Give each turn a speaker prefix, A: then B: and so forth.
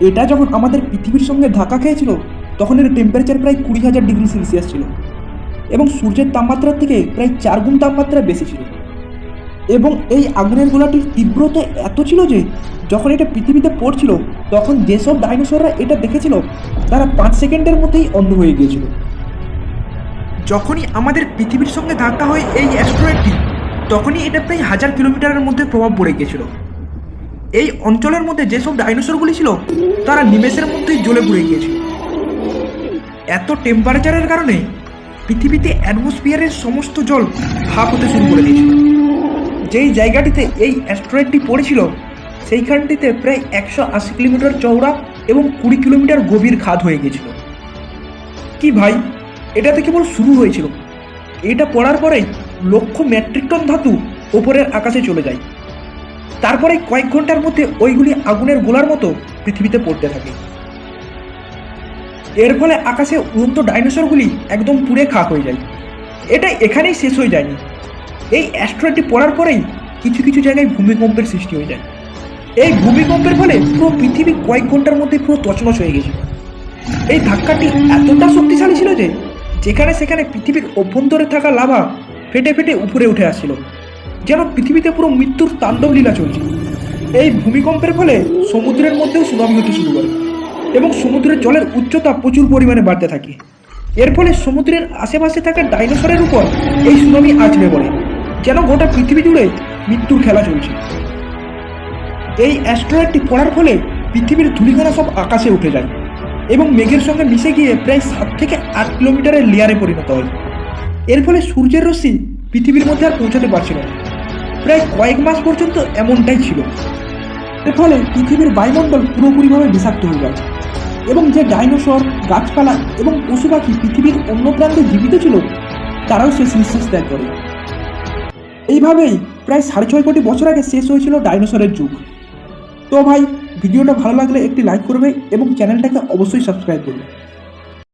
A: এটা যখন আমাদের পৃথিবীর সঙ্গে ধাক্কা খেয়েছিল তখন এর টেম্পারেচার প্রায় 20,000 ডিগ্রি সেলসিয়াস ছিল এবং সূর্যের তাপমাত্রার থেকে প্রায় 4 গুণ তাপমাত্রা বেশি ছিল। এবং এই আগুনের গোলাটির তীব্রতা এত ছিল যে যখন এটা পৃথিবীতে পড়ছিল তখন যেসব ডাইনোসররা এটা দেখেছিল তারা 5 সেকেন্ডের মধ্যেই অন্ধ হয়ে গিয়েছিল। যখনই আমাদের পৃথিবীর সঙ্গে ধাক্কা হয় এই অ্যাস্ট্রয়েডটি তখনই এটা প্রায় 1000 কিলোমিটারের মধ্যে প্রভাব পড়ে গিয়েছিল। এই অঞ্চলের মধ্যে যেসব ডাইনোসরগুলি ছিল তারা নিমেষের মধ্যেই জ্বলে পুড়ে গিয়েছিল। এত টেম্পারেচারের কারণে পৃথিবীতে অ্যাটমসফিয়ারের সমস্ত জল ভাপ হতে শুরু করে দিয়েছিল। যেই জায়গাটিতে এই অ্যাস্ট্রয়েডটি পড়েছিল সেইখানটিতে প্রায় 180 কিলোমিটার চওড়া এবং 20 কিলোমিটার গভীর খাদ হয়ে গিয়েছিল। কি ভাই, এটাতে কেবল শুরু হয়েছিল। এটা পড়ার পরেই লক্ষ মেট্রিক টন ধাতু ওপরের আকাশে চলে যায়। তারপরে কয়েক ঘন্টার মধ্যে ওইগুলি আগুনের গোলার মতো পৃথিবীতে পড়তে থাকে। এর ফলে আকাশে উড়ন্ত ডাইনোসরগুলি একদম পুড়ে খাক হয়ে যায়। এটা এখানেই শেষ হয়ে যায়নি। এই অ্যাস্ট্রয়েডটি পড়ার পরেই কিছু কিছু জায়গায় ভূমিকম্পের সৃষ্টি হয়ে যায়। এই ভূমিকম্পের ফলে পুরো পৃথিবী কয়েক ঘন্টার মধ্যে পুরো তছনছ হয়ে গেছিল। এই ধাক্কাটি এতটা শক্তিশালী ছিল যে যেখানে সেখানে পৃথিবীর অভ্যন্তরে থাকা লাভা ফেটে ফেটে উপরে উঠে আসছিল, যেন পৃথিবীতে পুরো মৃত্যুর তাণ্ডব লীলা চলছে। এই ভূমিকম্পের ফলে সমুদ্রের মধ্যেও সুনামি হতে শুরু করে এবং সমুদ্রের জলের উচ্চতা প্রচুর পরিমাণে বাড়তে থাকে। এর ফলে সমুদ্রের আশেপাশে থাকা ডাইনোসরের উপর এই সুনামি আছড়ে পড়ে, যেন গোটা পৃথিবী জুড়ে মৃত্যুর খেলা চলছে। এই অ্যাস্ট্রয়েডটি পড়ার ফলে পৃথিবীর ধূলিকণা সব আকাশে উঠে যায় এবং মেঘের সঙ্গে মিশে গিয়ে প্রায় 7 থেকে 8 কিলোমিটারের লেয়ারে পরিণত হয়। এর ফলে সূর্যের রশ্মি পৃথিবীর মধ্যে আর পৌঁছাতে পারছিল না। প্রায় কয়েক মাস পর্যন্ত এমনটাই ছিল। এর ফলে পৃথিবীর বায়ুমণ্ডল পুরোপুরিভাবে বিষাক্ত হয়ে যায় এবং যে ডাইনোসর, গাছপালা এবং পশু পাখি পৃথিবীর অন্য প্রান্তে জীবিত ছিল তারাও শেষ নিঃশ্বাস ত্যাগ করে। এইভাবেই প্রায় 6.5 কোটি বছর আগে শেষ হয়েছিল ডাইনোসরের যুগ। তো ভাই, ভিডিওটা ভালো লাগলে একটি লাইক করবে এবং চ্যানেলটাকে অবশ্যই সাবস্ক্রাইব করবে।